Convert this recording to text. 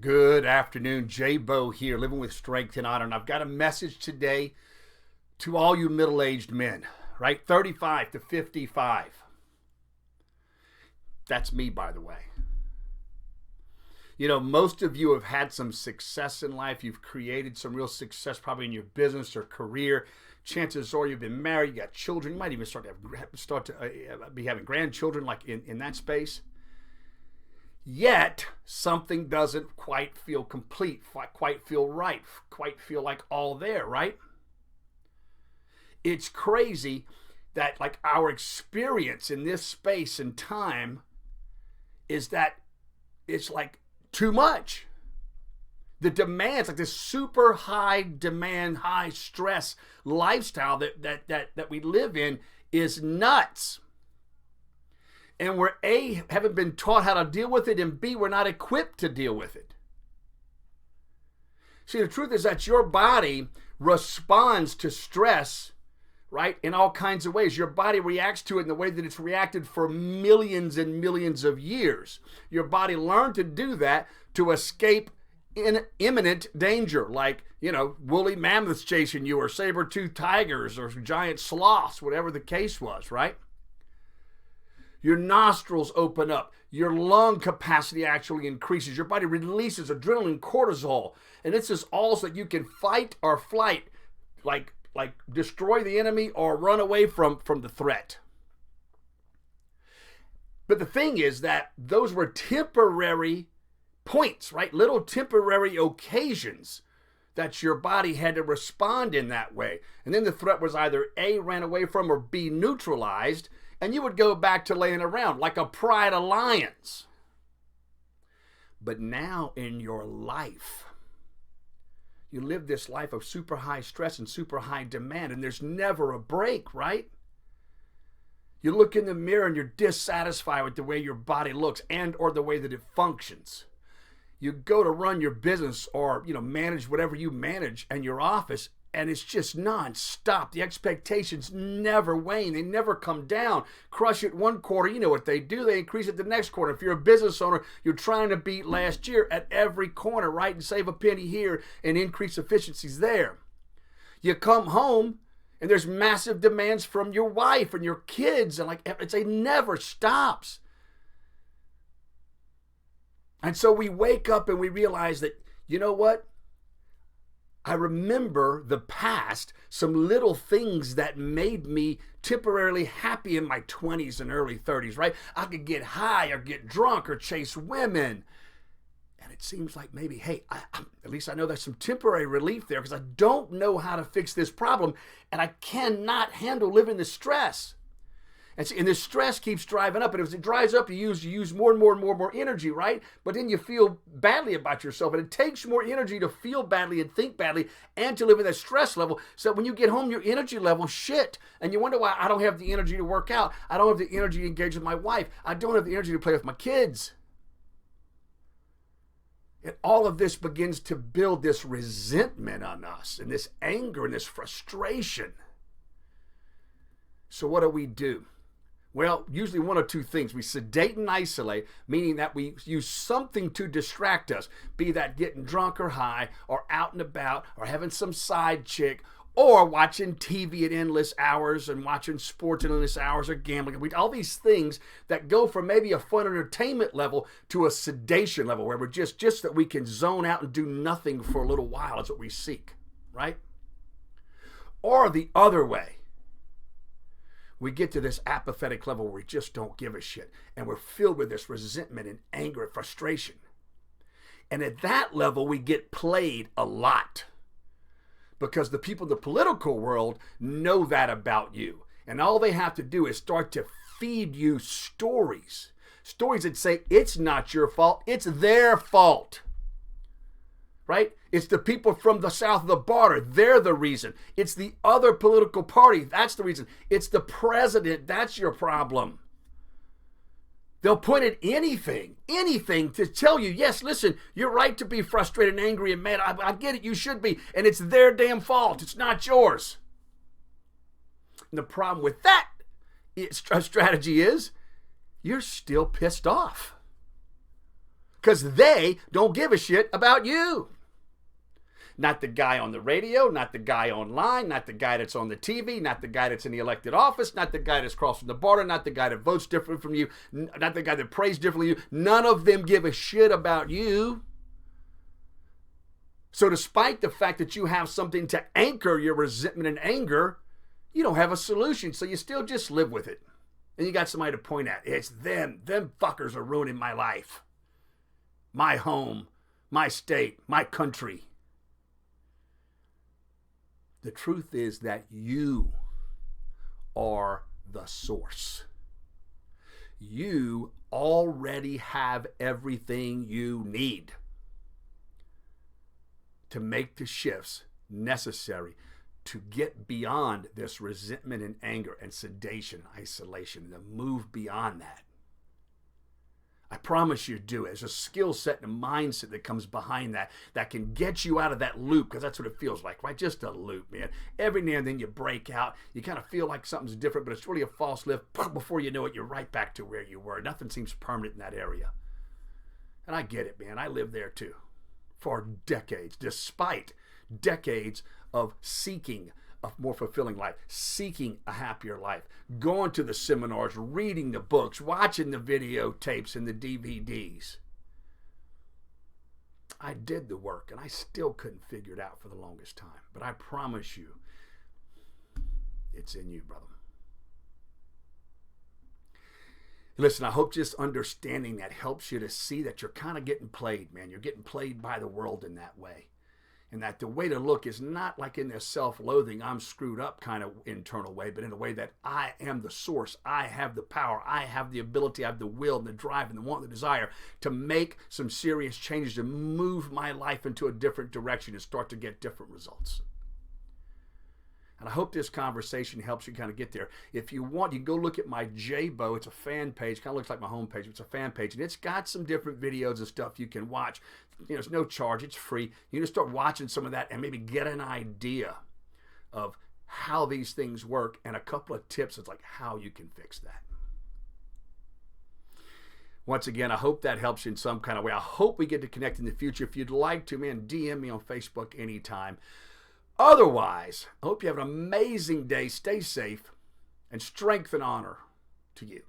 Good afternoon, Jay Bo here, living with strength and honor. And I've got a message today to all you middle aged men, right? 35 to 55. That's me, by the way. You know, most of you have had some success in life. You've created some real success, probably in your business or career. Chances are you've been married, you got children. You might even start to be having grandchildren, like in that space. Yet, something doesn't quite feel complete, quite feel right, quite feel like all there, right? It's crazy that like our experience in this space and time is that it's like too much. The demands, like this super high demand, high stress lifestyle that we live in is nuts. And we're A, haven't been taught how to deal with it, and B, we're not equipped to deal with it. See, the truth is that your body responds to stress, right, in all kinds of ways. Your body reacts to it in the way that it's reacted for millions and millions of years. Your body learned to do that to escape imminent danger, like, woolly mammoths chasing you, or saber-toothed tigers, or giant sloths, whatever the case was, right? Your nostrils open up. Your lung capacity actually increases. Your body releases adrenaline, cortisol. And this is all so that you can fight or flight, like destroy the enemy or run away from the threat. But the thing is that those were temporary points, right? Little temporary occasions that your body had to respond in that way. And then the threat was either A, ran away from, or B, neutralized. And you would go back to laying around like a pride of lions. But now in your life, you live this life of super high stress and super high demand, and there's never a break, right? You look in the mirror and you're dissatisfied with the way your body looks and or the way that it functions. You go to run your business or, manage whatever you manage in your office, and it's just nonstop. The expectations never wane. They never come down. Crush it one quarter. You know what they do. They increase it the next quarter. If you're a business owner, you're trying to beat last year at every corner, right? And save a penny here and increase efficiencies there. You come home and there's massive demands from your wife and your kids. And it never stops. And so we wake up and we realize that, you know what? I remember the past, some little things that made me temporarily happy in my 20s and early 30s, right? I could get high or get drunk or chase women. And it seems like maybe, hey, at least I know there's some temporary relief there because I don't know how to fix this problem and I cannot handle living the stress. And this stress keeps driving up, and as it drives up, you use more and more energy, right? But then you feel badly about yourself, and it takes more energy to feel badly and think badly and to live in that stress level. So when you get home, your energy level shit, and you wonder why I don't have the energy to work out. I don't have the energy to engage with my wife. I don't have the energy to play with my kids. And all of this begins to build this resentment on us, and this anger and this frustration. So what do? Well, usually one or two things. We sedate and isolate, meaning that we use something to distract us, be that getting drunk or high, or out and about, or having some side chick, or watching TV at endless hours and watching sports at endless hours or gambling. All these things that go from maybe a fun entertainment level to a sedation level where we're just that we can zone out and do nothing for a little while. That's what we seek, right? Or the other way. We get to this apathetic level where we just don't give a shit. And we're filled with this resentment and anger and frustration. And at that level, we get played a lot. Because the people in the political world know that about you. And all they have to do is start to feed you stories. Stories that say, it's not your fault, it's their fault. Right? It's the people from the south of the border. They're the reason. It's the other political party. That's the reason. It's the president. That's your problem. They'll point at anything to tell you, yes, listen, you're right to be frustrated and angry and mad. I get it. You should be. And it's their damn fault. It's not yours. And the problem with that strategy is you're still pissed off. because they don't give a shit about you. Not the guy on the radio, not the guy online, not the guy that's on the TV, not the guy that's in the elected office, not the guy that's crossing the border, not the guy that votes different from you, not the guy that prays differently from you. None of them give a shit about you. So despite the fact that you have something to anchor your resentment and anger, you don't have a solution. So you still just live with it. And you got somebody to point at. It's them. Them fuckers are ruining my life, my home, my state, my country. The truth is that you are the source. You already have everything you need to make the shifts necessary to get beyond this resentment and anger and sedation, isolation, and to move beyond that. I promise you do. There's a skill set and a mindset that comes behind that that can get you out of that loop, because that's what it feels like, right? Just a loop, man. Every now and then you break out. You kind of feel like something's different, but it's really a false lift. Before you know it, you're right back to where you were. Nothing seems permanent in that area. And I get it, man. I lived there too for decades, despite decades of seeking a more fulfilling life, seeking a happier life, going to the seminars, reading the books, watching the videotapes and the DVDs. I did the work, and I still couldn't figure it out for the longest time. But I promise you, it's in you, brother. Listen, I hope just understanding that helps you to see that you're kind of getting played, man. You're getting played by the world in that way. And that the way to look is not like in this self-loathing, I'm screwed up kind of internal way, but in a way that I am the source. I have the power. I have the ability. I have the will and the drive and the want and the desire to make some serious changes, to move my life into a different direction and start to get different results. And I hope this conversation helps you kind of get there. If you want, you can go look at my Jabo. It's a fan page. Kind of looks like my homepage. It's a fan page. And it's got some different videos and stuff you can watch. You know, it's no charge. It's free. You can start watching some of that and maybe get an idea of how these things work and a couple of tips of like how you can fix that. Once again, I hope that helps you in some kind of way. I hope we get to connect in the future. If you'd like to, man, DM me on Facebook anytime. Otherwise, I hope you have an amazing day. Stay safe, and strength and honor to you.